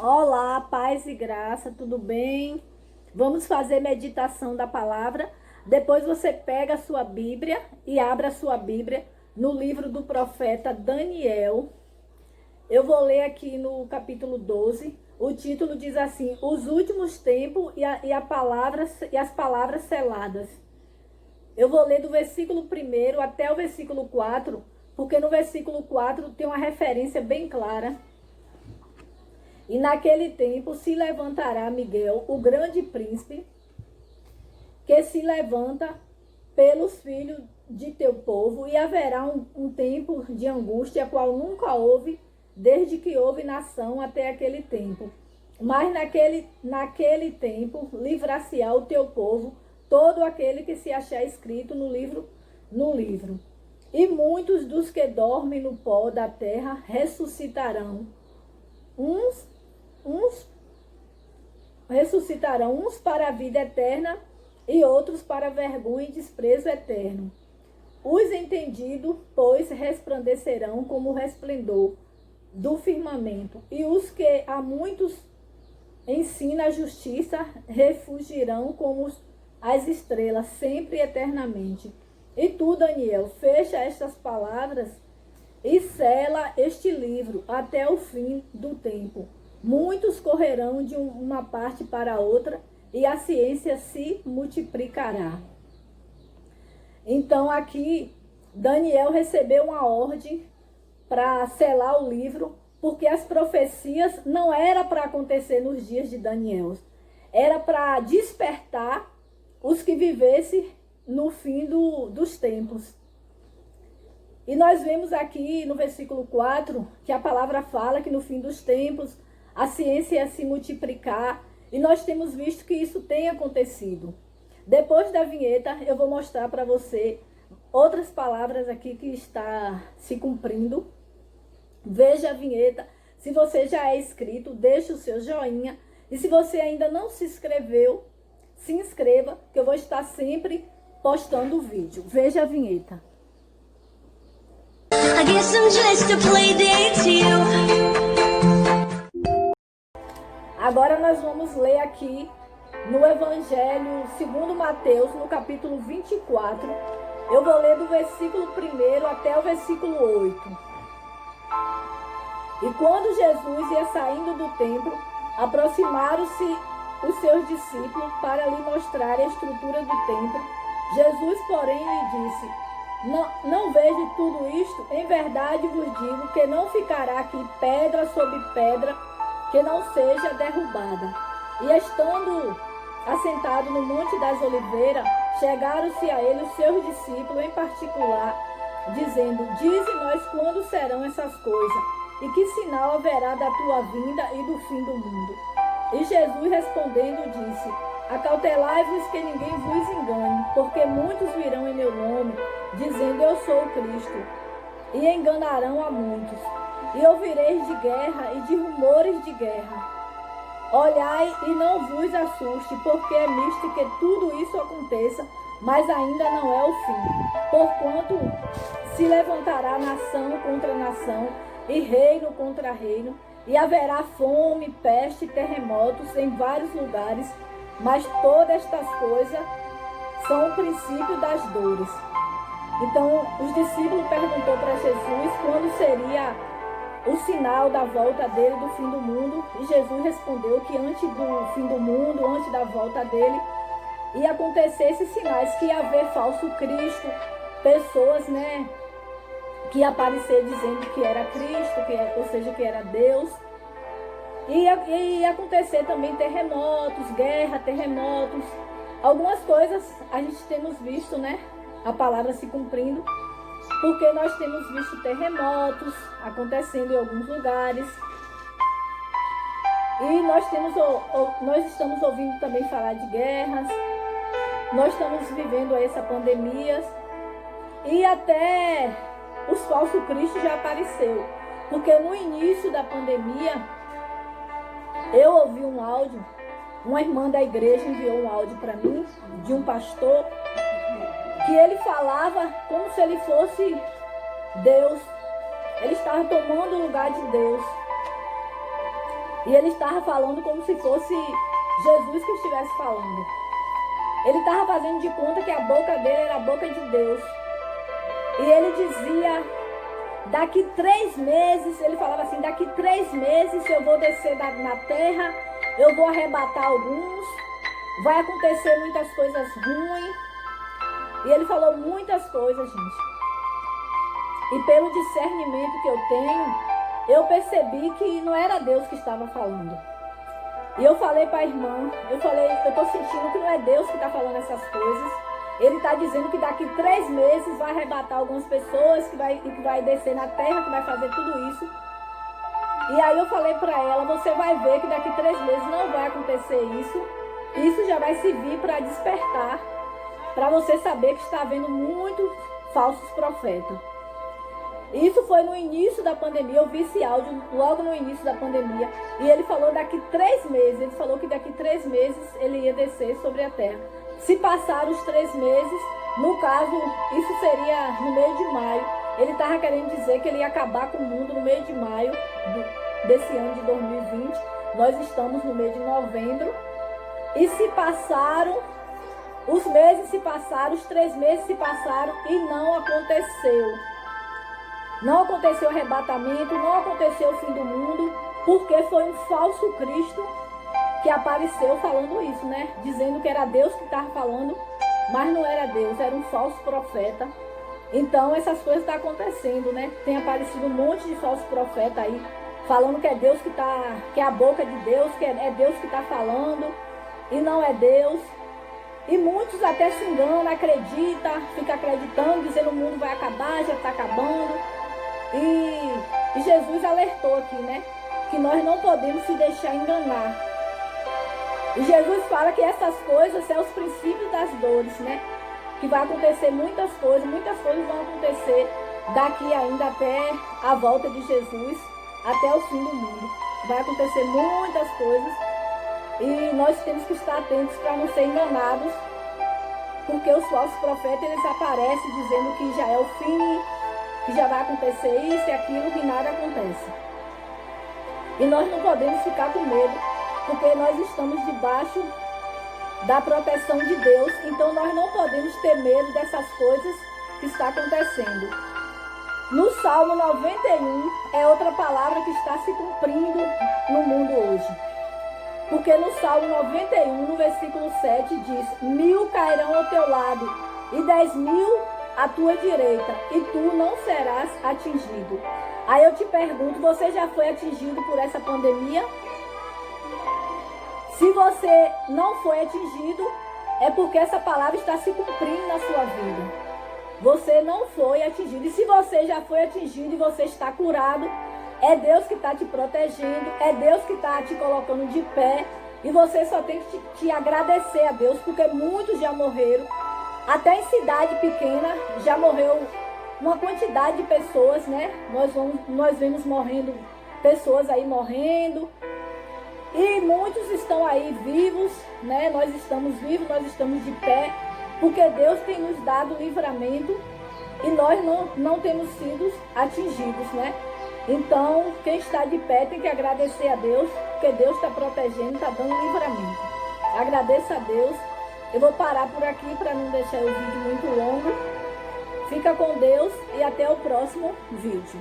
Olá, paz e graça, tudo bem? Vamos fazer meditação da palavra. Depois você pega a sua Bíblia e abre a sua Bíblia no livro do profeta Daniel. Eu vou ler aqui no capítulo 12. O título diz assim: Os últimos tempos e as palavras seladas. Eu vou ler do versículo 1 até o versículo 4, porque no versículo 4 tem uma referência bem clara. E naquele tempo se levantará Miguel, o grande príncipe, que se levanta pelos filhos de teu povo, e haverá um tempo de angústia, qual nunca houve, desde que houve nação até aquele tempo. Mas naquele tempo livrar-se-á o teu povo, todo aquele que se achar escrito no livro. E muitos dos que dormem no pó da terra ressuscitarão. Uns ressuscitarão, uns para a vida eterna e outros para vergonha e desprezo eterno. Os entendidos, pois, resplandecerão como o resplendor do firmamento, e os que a muitos ensina a justiça refugirão como as estrelas, sempre e eternamente. E tu, Daniel, fecha estas palavras e sela este livro até o fim do tempo. Muitos correrão de uma parte para outra, e a ciência se multiplicará. Então aqui Daniel recebeu uma ordem para selar o livro, porque as profecias não era para acontecer nos dias de Daniel, era para despertar os que vivessem no fim dos tempos. E nós vemos aqui no versículo 4 que a palavra fala que no fim dos tempos a ciência ia se multiplicar, e nós temos visto que isso tem acontecido. Depois da vinheta eu vou mostrar para você outras palavras aqui que está se cumprindo. Veja a vinheta. Se você já é inscrito, deixe o seu joinha. E se você ainda não se inscreveu, se inscreva, que eu vou estar sempre postando o vídeo. Veja a vinheta. I guess I'm just a playdate to you. Agora nós vamos ler aqui no Evangelho segundo Mateus, no capítulo 24. Eu vou ler do versículo 1 até o versículo 8. E quando Jesus ia saindo do templo, aproximaram-se os seus discípulos para lhe mostrar a estrutura do templo. Jesus, porém, lhe disse: Não vejo tudo isto? Em verdade vos digo que não ficará aqui pedra sobre pedra que não seja derrubada. E estando assentado no Monte das Oliveiras, chegaram-se a ele os seus discípulos em particular, dizendo: Dize-nos quando serão essas coisas, e que sinal haverá da tua vinda e do fim do mundo. E Jesus respondendo disse: Acautelai-vos que ninguém vos engane, porque muitos virão em meu nome, dizendo: Eu sou o Cristo, e enganarão a muitos. E ouvireis de guerra e de rumores de guerra. Olhai e não vos assuste, porque é misto que tudo isso aconteça, mas ainda não é o fim. Porquanto se levantará nação contra nação, e reino contra reino, e haverá fome, peste e terremotos em vários lugares, mas todas estas coisas são o princípio das dores. Então os discípulos perguntou para Jesus quando seria o sinal da volta dele, do fim do mundo. E Jesus respondeu que antes do fim do mundo, antes da volta dele, ia acontecer esses sinais, que ia haver falso Cristo, pessoas, que ia aparecer dizendo que era Cristo, ou seja, que era Deus. E ia acontecer também terremotos, guerra, terremotos. Algumas coisas a gente temos visto, a palavra se cumprindo, porque nós temos visto terremotos acontecendo em alguns lugares. E nós estamos ouvindo também falar de guerras. Nós estamos vivendo essa pandemia. E até os falsos cristos já apareceu. Porque no início da pandemia, eu ouvi um áudio, uma irmã da igreja enviou um áudio para mim, de um pastor, que ele falava como se ele fosse Deus. Ele estava tomando o lugar de Deus. E ele estava falando como se fosse Jesus que estivesse falando. Ele estava fazendo de conta que a boca dele era a boca de Deus. E ele dizia, daqui 3 meses, ele falava assim, daqui 3 meses eu vou descer na terra, eu vou arrebatar alguns, vai acontecer muitas coisas ruins. E ele falou muitas coisas, gente. E pelo discernimento que eu tenho, eu percebi que não era Deus que estava falando. E eu falei para a irmã, eu estou sentindo que não é Deus que está falando essas coisas. Ele está dizendo que daqui 3 meses vai arrebatar algumas pessoas, que vai descer na terra, que vai fazer tudo isso. E aí eu falei para ela, você vai ver que daqui 3 meses não vai acontecer isso. Isso já vai servir para despertar, para você saber que está havendo muitos falsos profetas. Isso foi no início da pandemia, eu vi esse áudio logo no início da pandemia. E ele falou daqui 3 meses, ele falou que daqui 3 meses ele ia descer sobre a terra. Se passar os 3 meses, no caso, isso seria no meio de maio. Ele estava querendo dizer que ele ia acabar com o mundo no meio de maio desse ano de 2020. Nós estamos no mês de novembro. E se passaram, os meses se passaram, os 3 meses se passaram e não aconteceu. Não aconteceu o arrebatamento, não aconteceu o fim do mundo, porque foi um falso Cristo que apareceu falando isso, né? Dizendo que era Deus que estava falando, mas não era Deus, era um falso profeta. Então essas coisas estão acontecendo, né? Tem aparecido um monte de falso profeta aí, falando que é Deus que é a boca de Deus, que é Deus que está falando, e não é Deus. E muitos até se enganam, acreditam, ficam acreditando, dizendo que o mundo vai acabar, já está acabando. E Jesus alertou aqui, né? Que nós não podemos se deixar enganar. E Jesus fala que essas coisas são os princípios das dores, né? Que vai acontecer muitas coisas vão acontecer daqui ainda até a volta de Jesus, até o fim do mundo. Vai acontecer muitas coisas e nós temos que estar atentos para não ser enganados, porque os falsos profetas, eles aparecem dizendo que já é o fim, que já vai acontecer isso e aquilo, e nada acontece. E nós não podemos ficar com medo, porque nós estamos debaixo da proteção de Deus, então nós não podemos ter medo dessas coisas que está acontecendo. No Salmo 91 é outra palavra que está se cumprindo no mundo hoje. Porque no Salmo 91, no versículo 7, diz: 1000 cairão ao teu lado e 10.000 à tua direita, e tu não serás atingido. Aí eu te pergunto, você já foi atingido por essa pandemia? Se você não foi atingido, é porque essa palavra está se cumprindo na sua vida. Você não foi atingido. E se você já foi atingido e você está curado, é Deus que está te protegendo, é Deus que está te colocando de pé. E você só tem que te agradecer a Deus, porque muitos já morreram. Até em cidade pequena já morreu uma quantidade de pessoas, né? Nós vemos morrendo, pessoas aí morrendo. E muitos estão aí vivos, né? Nós estamos vivos, nós estamos de pé, porque Deus tem nos dado livramento e nós não temos sido atingidos, né? Então, quem está de pé tem que agradecer a Deus, porque Deus está protegendo, está dando livramento. Agradeça a Deus. Eu vou parar por aqui para não deixar o vídeo muito longo. Fica com Deus e até o próximo vídeo.